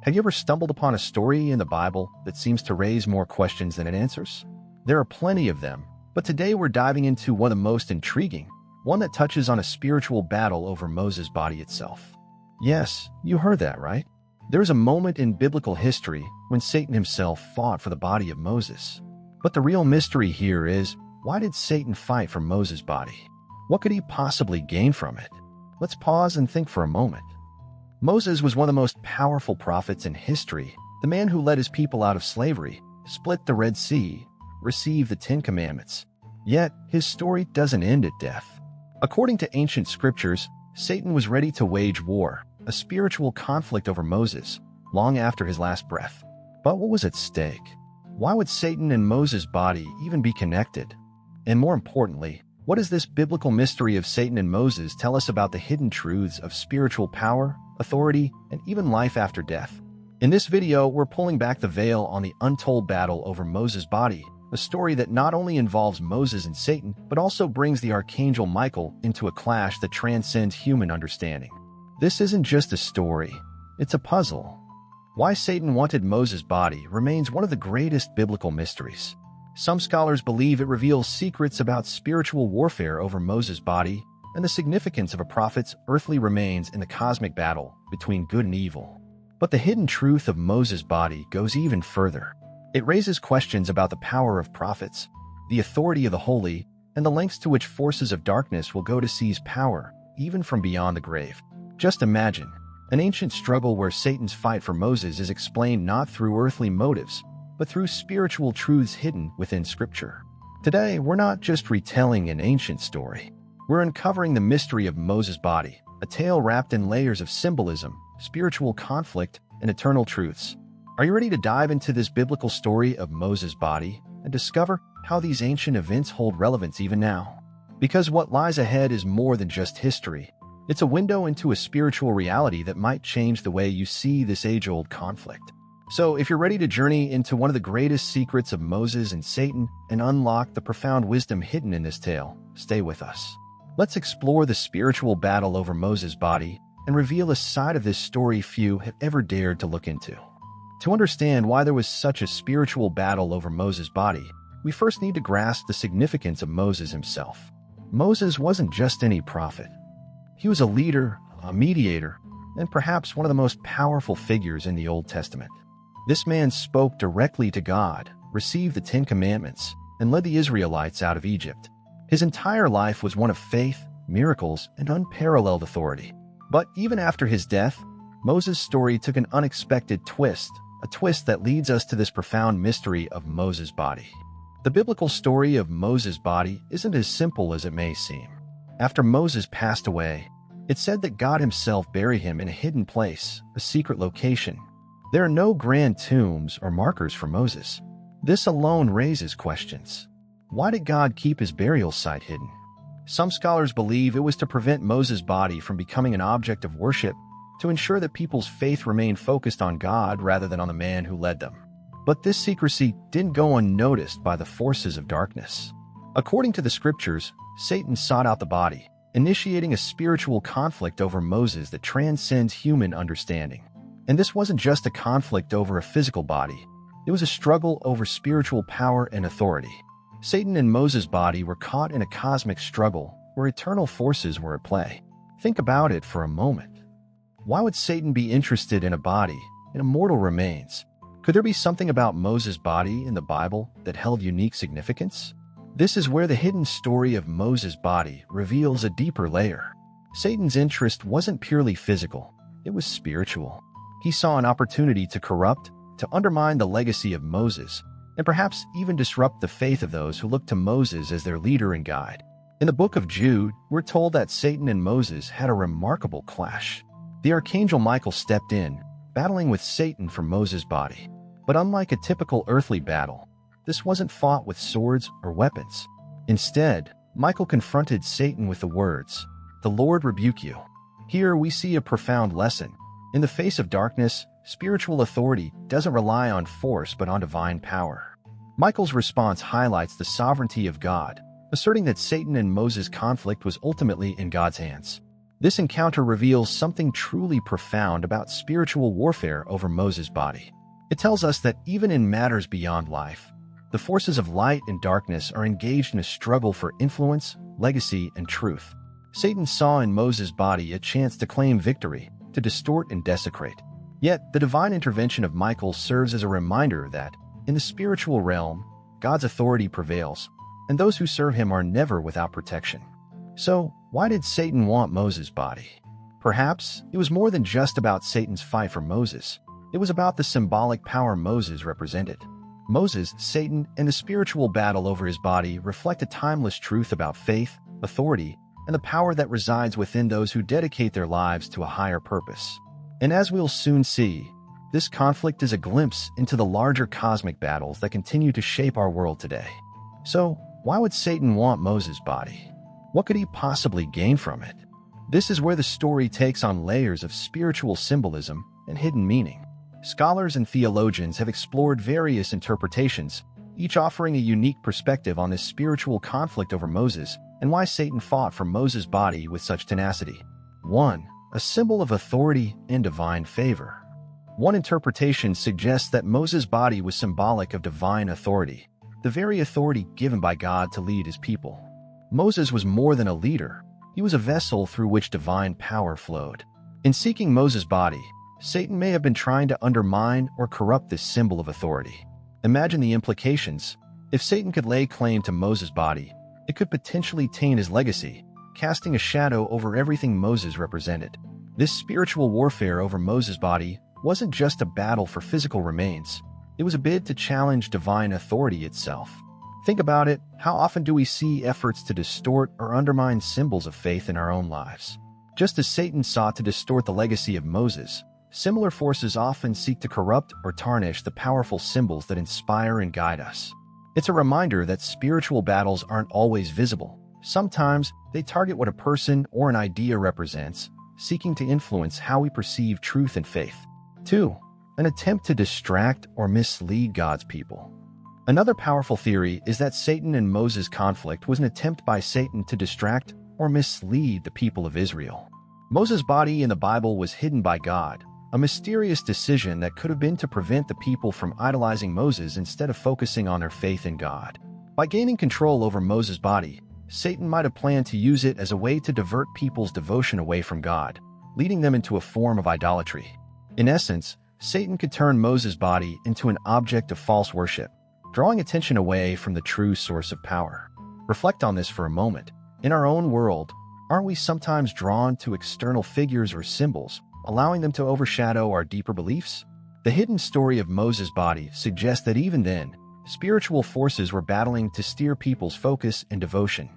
Have you ever stumbled upon a story in the Bible that seems to raise more questions than it answers? There are plenty of them, but today we're diving into one of the most intriguing, one that touches on a spiritual battle over Moses' body itself. Yes, you heard that right. There is a moment in biblical history when Satan himself fought for the body of Moses. But the real mystery here is, why did Satan fight for Moses' body? What could he possibly gain from it? Let's pause and think for a moment. Moses was one of the most powerful prophets in history, the man who led his people out of slavery, split the Red Sea, received the Ten Commandments. Yet, his story doesn't end at death. According to ancient scriptures, Satan was ready to wage war, a spiritual conflict over Moses, long after his last breath. But what was at stake? Why would Satan and Moses' body even be connected? And more importantly, what does this biblical mystery of Satan and Moses tell us about the hidden truths of spiritual power, authority, and even life after death? In this video, we're pulling back the veil on the untold battle over Moses' body, a story that not only involves Moses and Satan, but also brings the archangel Michael into a clash that transcends human understanding. This isn't just a story, it's a puzzle. Why Satan wanted Moses' body remains one of the greatest biblical mysteries. Some scholars believe it reveals secrets about spiritual warfare over Moses' body and the significance of a prophet's earthly remains in the cosmic battle between good and evil. But the hidden truth of Moses' body goes even further. It raises questions about the power of prophets, the authority of the holy, and the lengths to which forces of darkness will go to seize power, even from beyond the grave. Just imagine, an ancient struggle where Satan's fight for Moses is explained not through earthly motives, but through spiritual truths hidden within Scripture. Today, we're not just retelling an ancient story. We're uncovering the mystery of Moses' body, a tale wrapped in layers of symbolism, spiritual conflict, and eternal truths. Are you ready to dive into this biblical story of Moses' body and discover how these ancient events hold relevance even now? Because what lies ahead is more than just history. It's a window into a spiritual reality that might change the way you see this age-old conflict. So, if you're ready to journey into one of the greatest secrets of Moses and Satan and unlock the profound wisdom hidden in this tale, stay with us. Let's explore the spiritual battle over Moses' body and reveal a side of this story few have ever dared to look into. To understand why there was such a spiritual battle over Moses' body, we first need to grasp the significance of Moses himself. Moses wasn't just any prophet. He was a leader, a mediator, and perhaps one of the most powerful figures in the Old Testament. This man spoke directly to God, received the Ten Commandments, and led the Israelites out of Egypt. His entire life was one of faith, miracles, and unparalleled authority. But even after his death, Moses' story took an unexpected twist, a twist that leads us to this profound mystery of Moses' body. The biblical story of Moses' body isn't as simple as it may seem. After Moses passed away, it's said that God himself buried him in a hidden place, a secret location. There are no grand tombs or markers for Moses. This alone raises questions. Why did God keep his burial site hidden? Some scholars believe it was to prevent Moses' body from becoming an object of worship, to ensure that people's faith remained focused on God rather than on the man who led them. But this secrecy didn't go unnoticed by the forces of darkness. According to the scriptures, Satan sought out the body, initiating a spiritual conflict over Moses that transcends human understanding. And this wasn't just a conflict over a physical body. It was a struggle over spiritual power and authority. Satan and Moses' body were caught in a cosmic struggle where eternal forces were at play. Think about it for a moment. Why would Satan be interested in a body, in immortal remains? Could there be something about Moses' body in the Bible that held unique significance? This is where the hidden story of Moses' body reveals a deeper layer. Satan's interest wasn't purely physical, it was spiritual. He saw an opportunity to corrupt, to undermine the legacy of Moses, and perhaps even disrupt the faith of those who looked to Moses as their leader and guide. In the book of Jude, we're told that Satan and Moses had a remarkable clash. The archangel Michael stepped in, battling with Satan for Moses' body. But unlike a typical earthly battle, this wasn't fought with swords or weapons. Instead, Michael confronted Satan with the words, "The Lord rebuke you." Here we see a profound lesson. In the face of darkness, spiritual authority doesn't rely on force but on divine power. Michael's response highlights the sovereignty of God, asserting that Satan and Moses' conflict was ultimately in God's hands. This encounter reveals something truly profound about spiritual warfare over Moses' body. It tells us that even in matters beyond life, the forces of light and darkness are engaged in a struggle for influence, legacy, and truth. Satan saw in Moses' body a chance to claim victory, to distort and desecrate. Yet, the divine intervention of Michael serves as a reminder that, in the spiritual realm, God's authority prevails, and those who serve him are never without protection. So, why did Satan want Moses' body? Perhaps it was more than just about Satan's fight for Moses. It was about the symbolic power Moses represented. Moses, Satan, and the spiritual battle over his body reflect a timeless truth about faith, authority, and the power that resides within those who dedicate their lives to a higher purpose. And as we'll soon see, this conflict is a glimpse into the larger cosmic battles that continue to shape our world today. So, why would Satan want Moses' body? What could he possibly gain from it? This is where the story takes on layers of spiritual symbolism and hidden meaning. Scholars and theologians have explored various interpretations, each offering a unique perspective on this spiritual conflict over Moses and why Satan fought for Moses' body with such tenacity. 1. A symbol of authority and divine favor. One interpretation suggests that Moses' body was symbolic of divine authority, the very authority given by God to lead his people. Moses was more than a leader. He was a vessel through which divine power flowed. In seeking Moses' body, Satan may have been trying to undermine or corrupt this symbol of authority. Imagine the implications. If Satan could lay claim to Moses' body, it could potentially taint his legacy, casting a shadow over everything Moses represented. This spiritual warfare over Moses' body wasn't just a battle for physical remains. It was a bid to challenge divine authority itself. Think about it. How often do we see efforts to distort or undermine symbols of faith in our own lives? Just as Satan sought to distort the legacy of Moses, similar forces often seek to corrupt or tarnish the powerful symbols that inspire and guide us. It's a reminder that spiritual battles aren't always visible. Sometimes they target what a person or an idea represents, seeking to influence how we perceive truth and faith. 2. An attempt to distract or mislead God's people. Another powerful theory is that Satan and Moses' conflict was an attempt by Satan to distract or mislead the people of Israel. Moses' body in the Bible was hidden by God, a mysterious decision that could have been to prevent the people from idolizing Moses instead of focusing on their faith in God. By gaining control over Moses' body, Satan might have planned to use it as a way to divert people's devotion away from God, leading them into a form of idolatry. In essence, Satan could turn Moses' body into an object of false worship, drawing attention away from the true source of power. Reflect on this for a moment. In our own world, aren't we sometimes drawn to external figures or symbols, allowing them to overshadow our deeper beliefs? The hidden story of Moses' body suggests that even then, spiritual forces were battling to steer people's focus and devotion.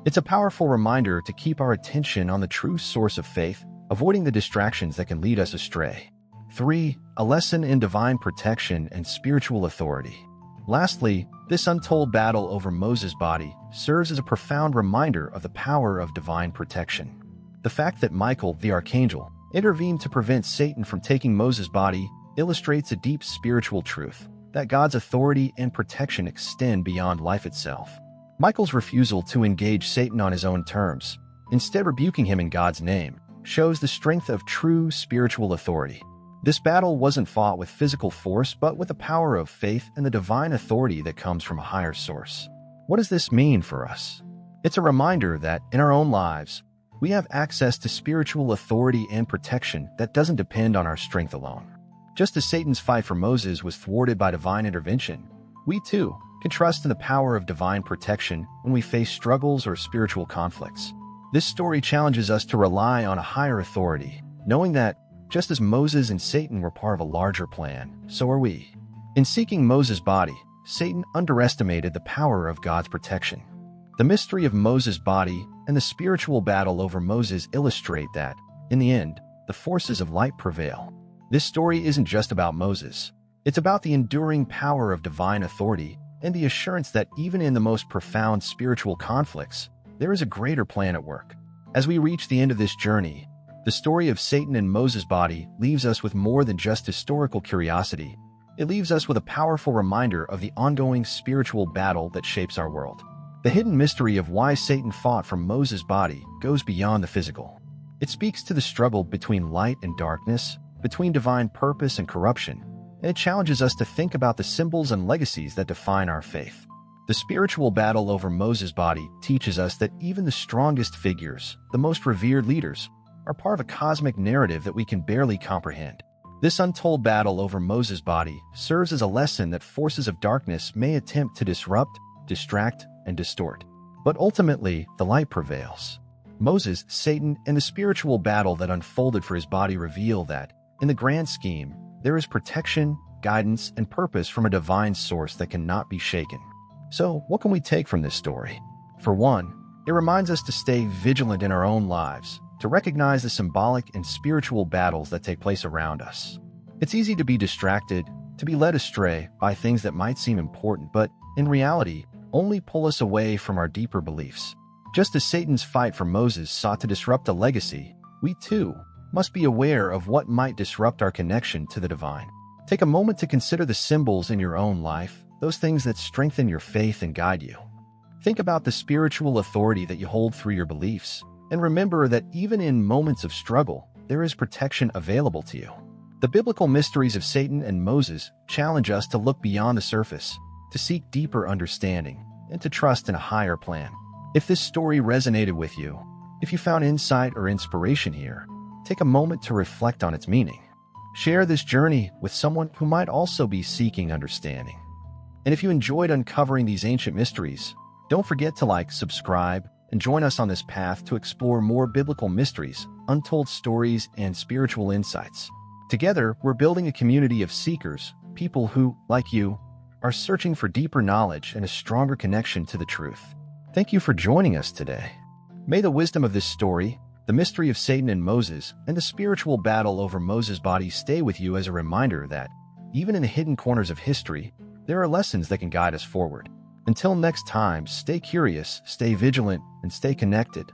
It's a powerful reminder to keep our attention on the true source of faith, avoiding the distractions that can lead us astray. 3. A lesson in divine protection and spiritual authority. Lastly, this untold battle over Moses' body serves as a profound reminder of the power of divine protection. The fact that Michael, the archangel, intervened to prevent Satan from taking Moses' body illustrates a deep spiritual truth, that God's authority and protection extend beyond life itself. Michael's refusal to engage Satan on his own terms, instead rebuking him in God's name, shows the strength of true spiritual authority. This battle wasn't fought with physical force, but with the power of faith and the divine authority that comes from a higher source. What does this mean for us? It's a reminder that, in our own lives, we have access to spiritual authority and protection that doesn't depend on our strength alone. Just as Satan's fight for Moses was thwarted by divine intervention, we too can trust in the power of divine protection when we face struggles or spiritual conflicts. This story challenges us to rely on a higher authority, knowing that, just as Moses and Satan were part of a larger plan, so are we. In seeking Moses' body, Satan underestimated the power of God's protection. The mystery of Moses' body and the spiritual battle over Moses illustrate that, in the end, the forces of light prevail. This story isn't just about Moses. It's about the enduring power of divine authority and the assurance that even in the most profound spiritual conflicts, there is a greater plan at work. As we reach the end of this journey, the story of Satan and Moses' body leaves us with more than just historical curiosity. It leaves us with a powerful reminder of the ongoing spiritual battle that shapes our world. The hidden mystery of why Satan fought for Moses' body goes beyond the physical. It speaks to the struggle between light and darkness, between divine purpose and corruption, and it challenges us to think about the symbols and legacies that define our faith. The spiritual battle over Moses' body teaches us that even the strongest figures, the most revered leaders, are part of a cosmic narrative that we can barely comprehend. This untold battle over Moses' body serves as a lesson that forces of darkness may attempt to disrupt, distract, and distort. But ultimately, the light prevails. Moses, Satan, and the spiritual battle that unfolded for his body reveal that, in the grand scheme, there is protection, guidance, and purpose from a divine source that cannot be shaken. So, what can we take from this story? For one, it reminds us to stay vigilant in our own lives, to recognize the symbolic and spiritual battles that take place around us. It's easy to be distracted, to be led astray by things that might seem important, but in reality, only pull us away from our deeper beliefs. Just as Satan's fight for Moses sought to disrupt a legacy, we too must be aware of what might disrupt our connection to the divine. Take a moment to consider the symbols in your own life, those things that strengthen your faith and guide you. Think about the spiritual authority that you hold through your beliefs, and remember that even in moments of struggle, there is protection available to you. The biblical mysteries of Satan and Moses challenge us to look beyond the surface, to seek deeper understanding, and to trust in a higher plan. If this story resonated with you, if you found insight or inspiration here, take a moment to reflect on its meaning. Share this journey with someone who might also be seeking understanding. And if you enjoyed uncovering these ancient mysteries, don't forget to like, subscribe, and join us on this path to explore more biblical mysteries, untold stories, and spiritual insights. Together, we're building a community of seekers, people who, like you, are searching for deeper knowledge and a stronger connection to the truth. Thank you for joining us today. May the wisdom of this story, the mystery of Satan and Moses, and the spiritual battle over Moses' body stay with you as a reminder that, even in the hidden corners of history, there are lessons that can guide us forward. Until next time, stay curious, stay vigilant, and stay connected.